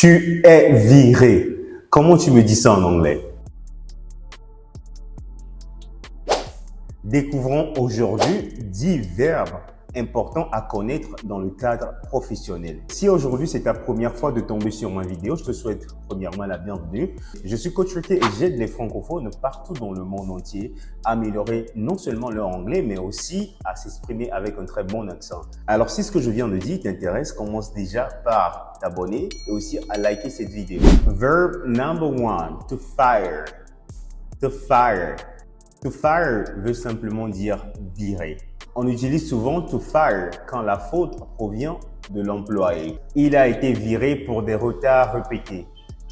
Tu es viré. Comment tu me dis ça en anglais? Découvrons aujourd'hui 10 verbes importants à connaître dans le cadre professionnel. Si aujourd'hui c'est ta première fois de tomber sur ma vidéo, je te souhaite premièrement la bienvenue. Je suis Coach Ricky et j'aide les francophones partout dans le monde entier à améliorer non seulement leur anglais, mais aussi à s'exprimer avec un très bon accent. Alors si ce que je viens de dire t'intéresse, commence déjà par t'abonner et aussi à liker cette vidéo. Verb number 1, to fire. To fire. To fire veut simplement dire virer. On utilise souvent to fire quand la faute provient de l'employé. Il a été viré pour des retards répétés.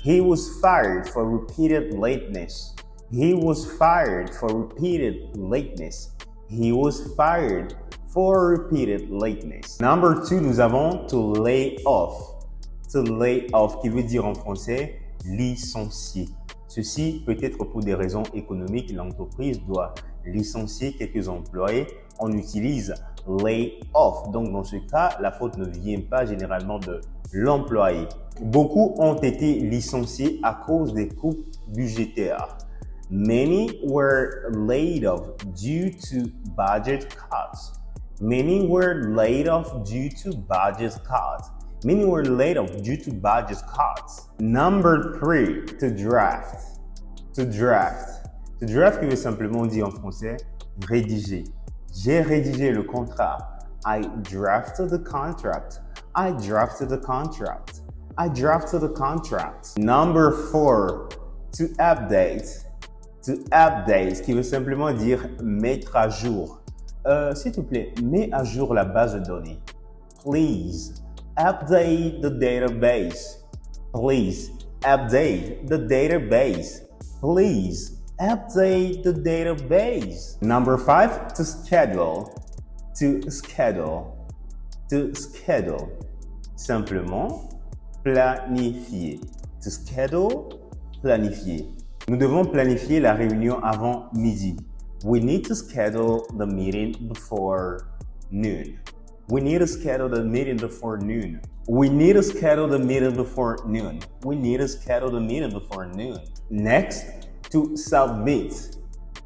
He was fired for repeated lateness. He was fired for repeated lateness. He was fired for repeated lateness. Number 2, nous avons to lay off. To lay off qui veut dire en français licencier. Ceci peut être pour des raisons économiques. L'entreprise doit licencier quelques employés. On utilise lay off. Donc, dans ce cas, la faute ne vient pas généralement de l'employé. Beaucoup ont été licenciés à cause des coupes budgétaires. Many were laid off due to budget cuts. Many were laid off due to budget cuts. Many were laid off due to budget cuts. Number 3, to draft. To draft. To draft qui veut simplement dire en français rédiger. J'ai rédigé le contrat. I drafted the contract. I drafted the contract. I drafted the contract. Number 4, to update. To update qui veut simplement dire mettre à jour. S'il te plaît, mets à jour la base de données. Please. Update the database. Please update the database. Please update the database. Number 5, to schedule. To schedule. To schedule. Simplement planifier. To schedule, planifier. Nous devons planifier la réunion avant midi. We need to schedule the meeting before noon. We need to schedule the meeting before noon. We need to schedule the meeting before noon. We need to schedule the meeting before noon. Next, to submit.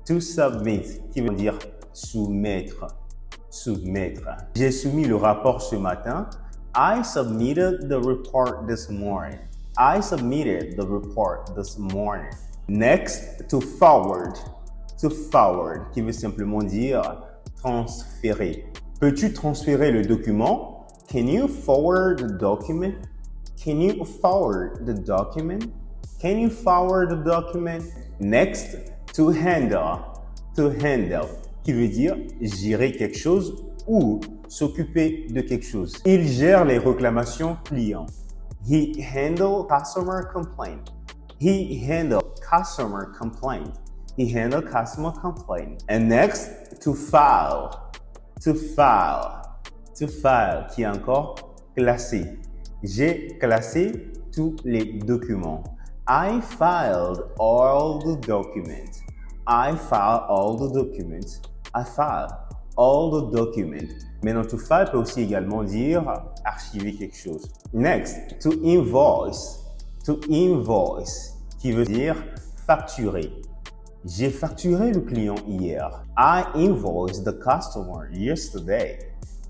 To submit, qui veut dire soumettre. Soumettre. J'ai soumis le rapport ce matin. I submitted the report this morning. I submitted the report this morning. Next, to forward. To forward, qui veut simplement dire transférer. Peux-tu transférer le document? Can you forward the document? Can you forward the document? Can you forward the document? Next, to handle. To handle, qui veut dire gérer quelque chose ou s'occuper de quelque chose. Il gère les réclamations clients. He handled customer complaint. He handled customer complaint. He handled customer complaint. And next, to file. To file. To file, qui est encore classé. J'ai classé tous les documents. I filed all the documents. I filed all the documents. I filed all the documents. Maintenant, to file peut aussi également dire archiver quelque chose. Next, to invoice. To invoice, qui veut dire facturer. J'ai facturé le client hier. I invoiced the customer yesterday.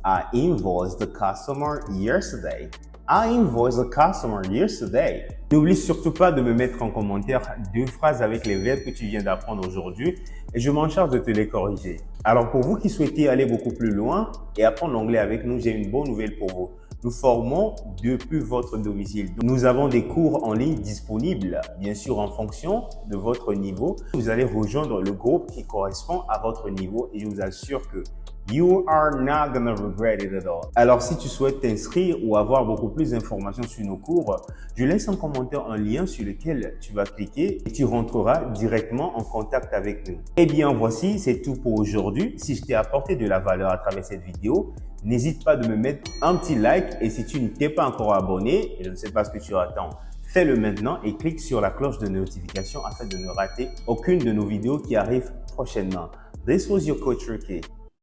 I invoiced the customer yesterday. I invoiced the customer yesterday. N'oublie surtout pas de me mettre en commentaire 2 phrases avec les verbes que tu viens d'apprendre aujourd'hui et je m'en charge de te les corriger. Alors pour vous qui souhaitez aller beaucoup plus loin et apprendre l'anglais avec nous, j'ai une bonne nouvelle pour vous. Nous formons depuis votre domicile. Nous avons des cours en ligne disponibles, bien sûr en fonction de votre niveau. Vous allez rejoindre le groupe qui correspond à votre niveau et je vous assure que you are not gonna regret it at all. Alors si tu souhaites t'inscrire ou avoir beaucoup plus d'informations sur nos cours, je laisse en commentaire un lien sur lequel tu vas cliquer et tu rentreras directement en contact avec nous. Eh bien voici, c'est tout pour aujourd'hui. Si je t'ai apporté de la valeur à travers cette vidéo, n'hésite pas de me mettre un petit like et si tu ne t'es pas encore abonné, et je ne sais pas ce que tu attends, fais-le maintenant et clique sur la cloche de notification afin de ne rater aucune de nos vidéos qui arrivent prochainement. This was your Coach Ricky.